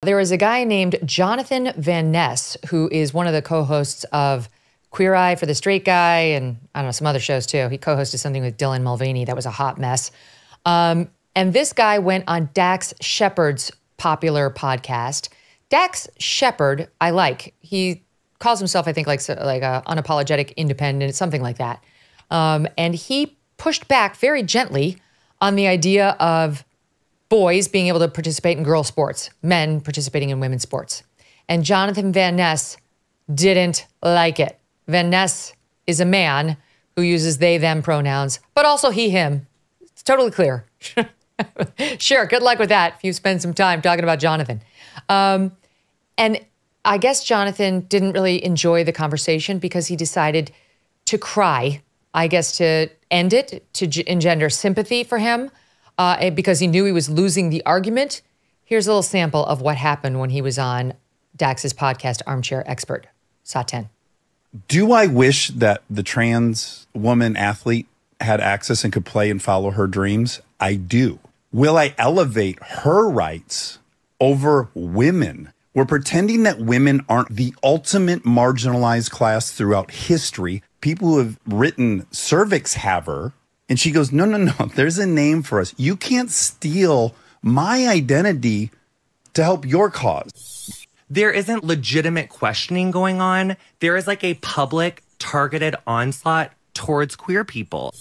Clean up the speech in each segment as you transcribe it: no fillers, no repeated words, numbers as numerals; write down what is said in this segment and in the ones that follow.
There is a guy named Jonathan Van Ness, who is one of the co-hosts of Queer Eye for the Straight Guy, and I don't know, some other shows too. He co-hosted something with Dylan Mulvaney that was a hot mess. And this guy went on Dax Shepard's popular podcast. Dax Shepard, I like. He calls himself, I think, like a unapologetic independent, something like that. And he pushed back very gently on the idea of boys being able to participate in girl sports, men participating in women's sports. And Jonathan Van Ness didn't like it. Van Ness is a man who uses they, them pronouns, but also he, him. It's totally clear. Sure, good luck with that if you spend some time talking about Jonathan. And I guess Jonathan didn't really enjoy the conversation because he decided to cry, I guess to end it, to engender sympathy for him, because he knew he was losing the argument. Here's a little sample of what happened when he was on Dax's podcast, Armchair Expert. Saw 10. Do I wish that the trans woman athlete had access and could play and follow her dreams? I do. Will I elevate her rights over women? We're pretending that women aren't the ultimate marginalized class throughout history. People who have written cervix have her. And she goes, no, there's a name for us. You can't steal my identity to help your cause. There isn't legitimate questioning going on. There is like a public targeted onslaught towards queer people.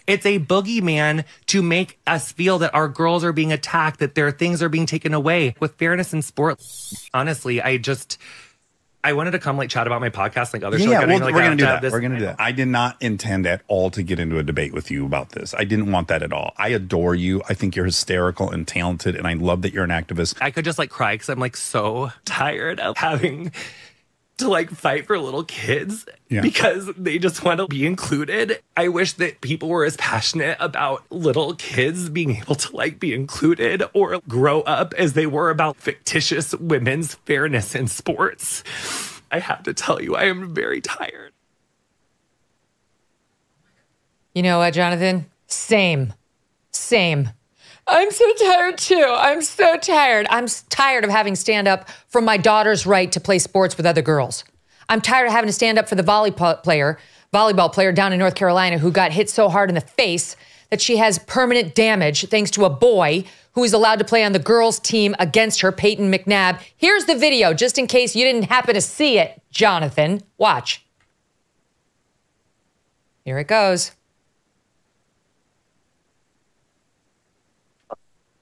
It's a boogeyman to make us feel that our girls are being attacked, that their things are being taken away. With fairness in sport, honestly, I wanted to come chat about my podcast like other shows. Yeah, we're going to do that. We're going to do that. I did not intend at all to get into a debate with you about this. I didn't want that at all. I adore you. I think you're hysterical and talented, and I love that you're an activist. I could just cry because I'm so tired of having to fight for little kids because they just want to be included. I wish that people were as passionate about little kids being able to be included or grow up as they were about fictitious women's fairness in sports. I have to tell you, I am very tired. You know what, Jonathan? Same. I'm so tired too. I'm so tired. I'm tired of having to stand up for my daughter's right to play sports with other girls. I'm tired of having to stand up for the volleyball player down in North Carolina who got hit so hard in the face that she has permanent damage thanks to a boy who is allowed to play on the girls' team against her, Peyton McNabb. Here's the video, just in case you didn't happen to see it, Jonathan. Watch. Here it goes.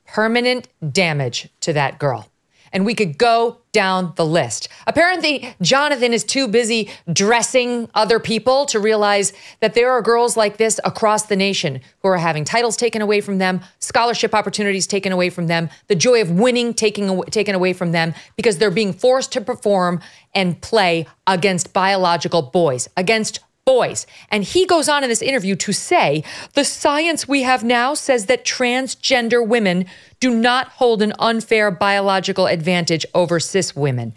Permanent damage to that girl. And we could go down the list. Apparently, Jonathan is too busy dressing other people to realize that there are girls like this across the nation who are having titles taken away from them, scholarship opportunities taken away from them, the joy of winning taken away from them because they're being forced to perform and play against biological boys, against boys. And he goes on in this interview to say, the science we have now says that transgender women do not hold an unfair biological advantage over cis women.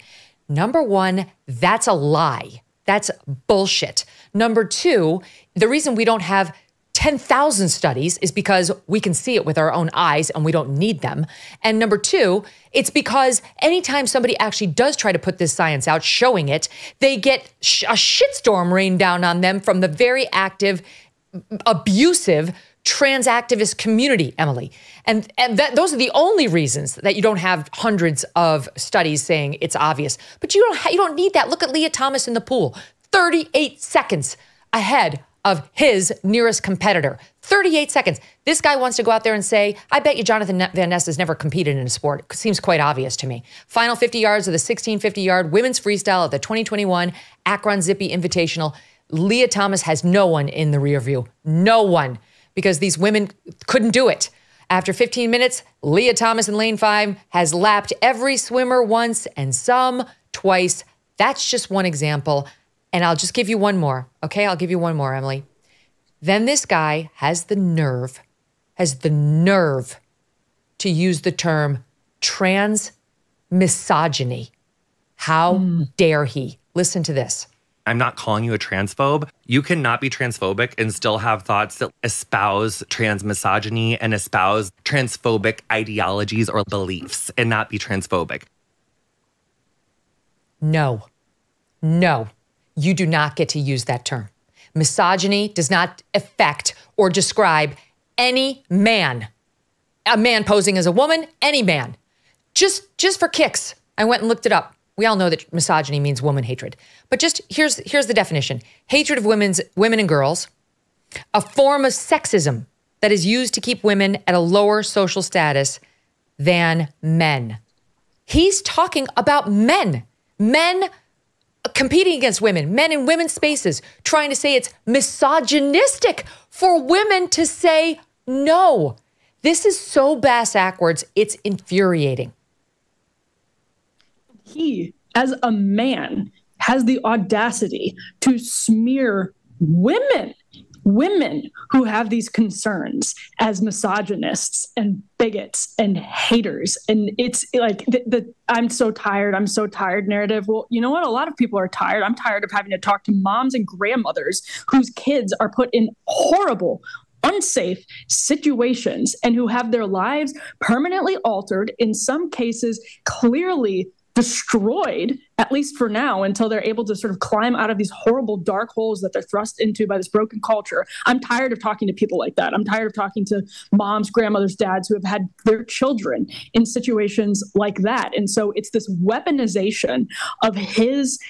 Number one, that's a lie. That's bullshit. Number two, the reason we don't have 10,000 studies is because we can see it with our own eyes and we don't need them. And number two, it's because anytime somebody actually does try to put this science out, showing it, they get a shitstorm rained down on them from the very active, abusive trans activist community, Emily. And those are the only reasons that you don't have hundreds of studies saying it's obvious. But you don't need that. Look at Leah Thomas in the pool, 38 seconds ahead of his nearest competitor. 38 seconds. This guy wants to go out there and say, I bet you Jonathan Van Ness has never competed in a sport. It seems quite obvious to me. Final 50 yards of the 1650-yard women's freestyle at the 2021 Akron Zippy Invitational. Leah Thomas has no one in the rear view. No one. Because these women couldn't do it. After 15 minutes, Leah Thomas in lane 5 has lapped every swimmer once and some twice. That's just one example. And I'll just give you one more, okay? I'll give you one more, Emily. Then this guy has the nerve to use the term trans misogyny. How dare he? Listen to this. I'm not calling you a transphobe. You cannot be transphobic and still have thoughts that espouse trans misogyny and espouse transphobic ideologies or beliefs and not be transphobic. No, you do not get to use that term. Misogyny does not affect or describe any man. A man posing as a woman, any man. Just for kicks. I went and looked it up. We all know that misogyny means woman hatred. But just here's the definition. Hatred of women and girls, a form of sexism that is used to keep women at a lower social status than men. He's talking about men. Men competing against women, men in women's spaces, trying to say it's misogynistic for women to say no. This is so bass-ackwards, it's infuriating. He, as a man, has the audacity to smear women who have these concerns as misogynists and bigots and haters. And it's like the I'm so tired narrative. Well, you know what? A lot of people are tired. I'm tired of having to talk to moms and grandmothers whose kids are put in horrible, unsafe situations and who have their lives permanently altered, in some cases clearly destroyed, at least for now, until they're able to sort of climb out of these horrible dark holes that they're thrust into by this broken culture. I'm tired of talking to people like that. I'm tired of talking to moms, grandmothers, dads who have had their children in situations like that. And so it's this weaponization of his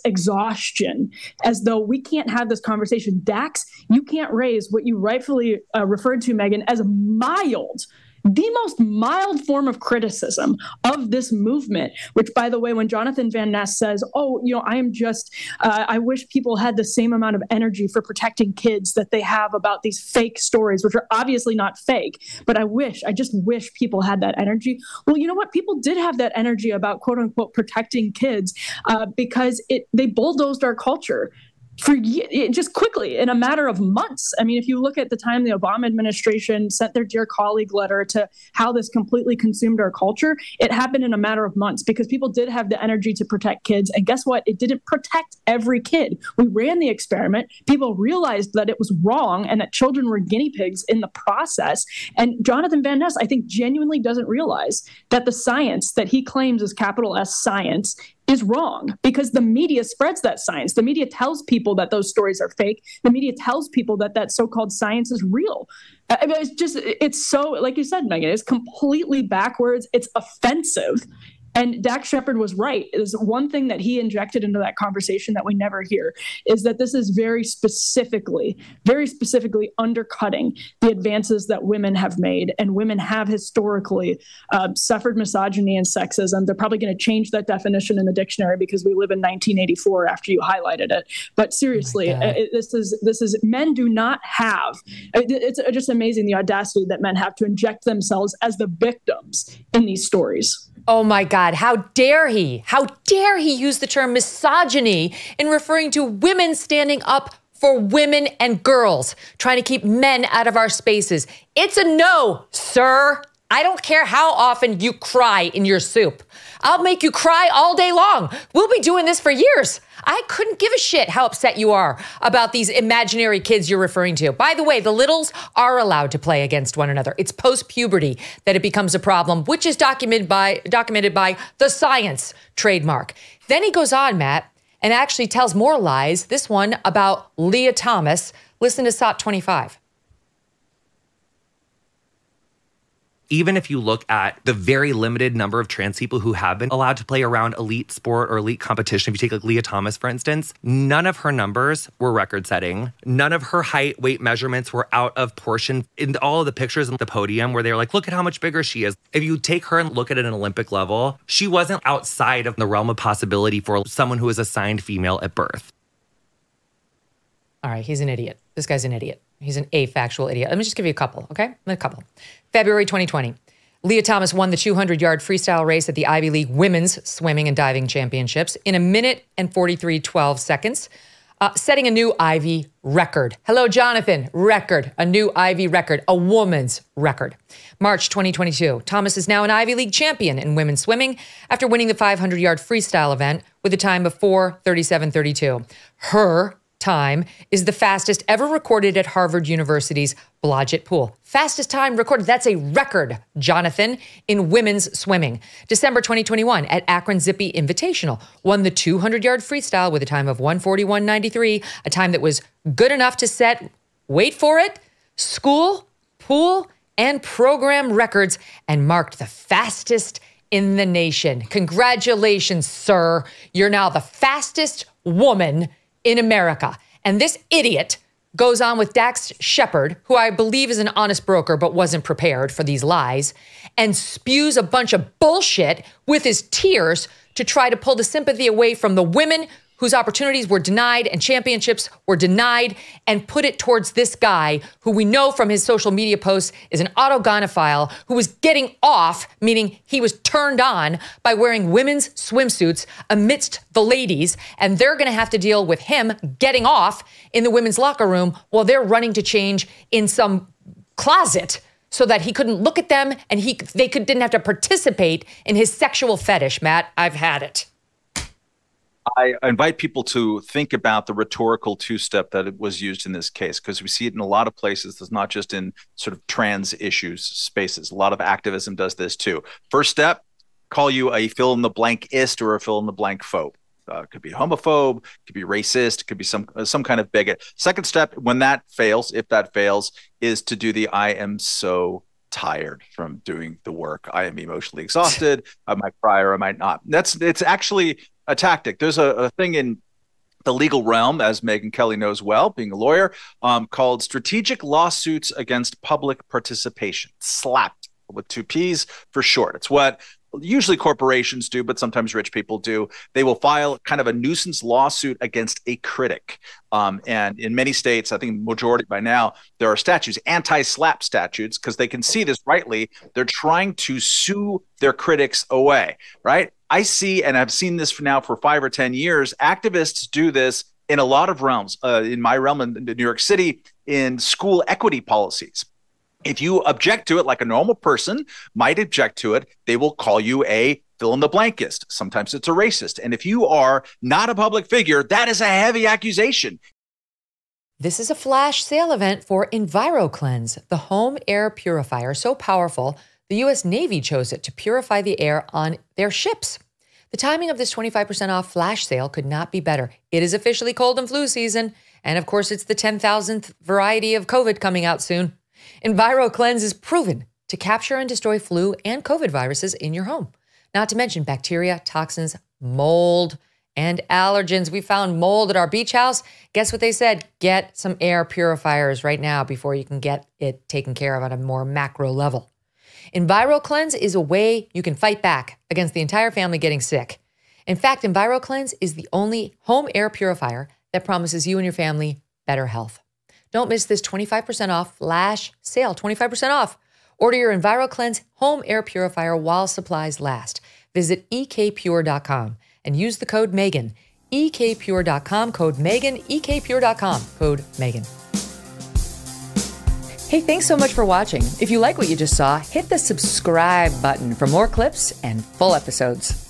exhaustion, as though we can't have this conversation. Dax, you can't raise what you rightfully referred to, Megyn, as the most mild form of criticism of this movement, which, by the way, when Jonathan Van Ness says, I wish people had the same amount of energy for protecting kids that they have about these fake stories, which are obviously not fake, but I just wish people had that energy. Well, you know what? People did have that energy about, quote unquote, protecting kids because they bulldozed our culture just quickly in a matter of months. I mean, if you look at the time the Obama administration sent their dear colleague letter to how this completely consumed our culture, it happened in a matter of months because people did have the energy to protect kids. And guess what? It didn't protect every kid. We ran the experiment. People realized that it was wrong and that children were guinea pigs in the process. And Jonathan Van Ness, I think, genuinely doesn't realize that the science that he claims is capital S science is wrong, because the media spreads that science. The media tells people that those stories are fake. The media tells people that so-called science is real. I mean, it's so, like you said, Megyn, it's completely backwards. It's offensive. And Dax Shepard was right. Is one thing that he injected into that conversation that we never hear is that this is very specifically undercutting the advances that women have made. And women have historically suffered misogyny and sexism. They're probably going to change that definition in the dictionary because we live in 1984 after you highlighted it. But seriously, this is men do not have, it's just amazing the audacity that men have to inject themselves as the victims in these stories. Oh my God, how dare he? How dare he use the term misogyny in referring to women standing up for women and girls, trying to keep men out of our spaces. It's a no, sir. I don't care how often you cry in your soup. I'll make you cry all day long. We'll be doing this for years. I couldn't give a shit how upset you are about these imaginary kids you're referring to. By the way, the littles are allowed to play against one another. It's post-puberty that it becomes a problem, which is documented by the science trademark. Then he goes on, Matt, and actually tells more lies, this one about Leah Thomas. Listen to SOT 25. Even if you look at the very limited number of trans people who have been allowed to play around elite sport or elite competition, if you take like Leah Thomas, for instance, none of her numbers were record-setting. None of her height, weight measurements were out of portion. In all of the pictures on the podium where they were like, look at how much bigger she is. If you take her and look at it at an Olympic level, she wasn't outside of the realm of possibility for someone who is assigned female at birth. All right, he's an idiot. This guy's an idiot. He's an factual idiot. Let me just give you a couple, okay? A couple. February 2020, Leah Thomas won the 200-yard freestyle race at the Ivy League Women's Swimming and Diving Championships in 1 minute and 43.12 seconds, setting a new Ivy record. Hello, Jonathan. Record. A new Ivy record. A woman's record. March 2022, Thomas is now an Ivy League champion in women's swimming after winning the 500-yard freestyle event with a time of 4:37.32. Her time is the fastest ever recorded at Harvard University's Blodgett Pool. Fastest time recorded. That's a record, Jonathan, in women's swimming. December 2021 at Akron Zippy Invitational. Won the 200-yard freestyle with a time of 1:41.93, a time that was good enough to set, wait for it, school, pool, and program records and marked the fastest in the nation. Congratulations, sir. You're now the fastest woman in America. And this idiot goes on with Dax Shepard, who I believe is an honest broker but wasn't prepared for these lies, and spews a bunch of bullshit with his tears to try to pull the sympathy away from the women whose opportunities were denied and championships were denied, and put it towards this guy who we know from his social media posts is an autogynephile who was getting off, meaning he was turned on by wearing women's swimsuits amidst the ladies, and they're going to have to deal with him getting off in the women's locker room while they're running to change in some closet so that he couldn't look at them and didn't have to participate in his sexual fetish. Matt, I've had it. I invite people to think about the rhetorical two-step that it was used in this case, because we see it in a lot of places. It's not just in sort of trans issues spaces. A lot of activism does this too. First step, call you a fill-in-the-blank-ist or a fill-in-the-blank phobe. Could be homophobe, could be racist, could be some kind of bigot. Second step, when that fails, if that fails, is to do the I am so tired from doing the work. I am emotionally exhausted. I might cry or I might not. It's actually a tactic. There's a thing in the legal realm, as Megyn Kelly knows well, being a lawyer, called strategic lawsuits against public participation, SLAPP, with two P's for short. It's what usually corporations do, but sometimes rich people do. They will file kind of a nuisance lawsuit against a critic. And in many states, I think majority by now, there are statutes, anti-SLAPP statutes, because they can see this rightly. They're trying to sue their critics away, right? I see, and I've seen this now for 5 or 10 years, activists do this in a lot of realms. In my realm in New York City, in school equity policies. If you object to it like a normal person might object to it, they will call you a fill-in-the-blankist. Sometimes it's a racist. And if you are not a public figure, that is a heavy accusation. This is a flash sale event for EnviroCleanse, the home air purifier so powerful, the U.S. Navy chose it to purify the air on their ships. The timing of this 25% off flash sale could not be better. It is officially cold and flu season. And of course, it's the 10,000th variety of COVID coming out soon. EnviroCleanse is proven to capture and destroy flu and COVID viruses in your home. Not to mention bacteria, toxins, mold, and allergens. We found mold at our beach house. Guess what they said? Get some air purifiers right now before you can get it taken care of on a more macro level. EnviroCleanse is a way you can fight back against the entire family getting sick. In fact, EnviroCleanse is the only home air purifier that promises you and your family better health. Don't miss this 25% off flash sale, 25% off. Order your EnviroCleanse home air purifier while supplies last. Visit ekpure.com and use the code Megyn. ekpure.com, code Megyn, ekpure.com, code Megyn. Hey, thanks so much for watching. If you like what you just saw, hit the subscribe button for more clips and full episodes.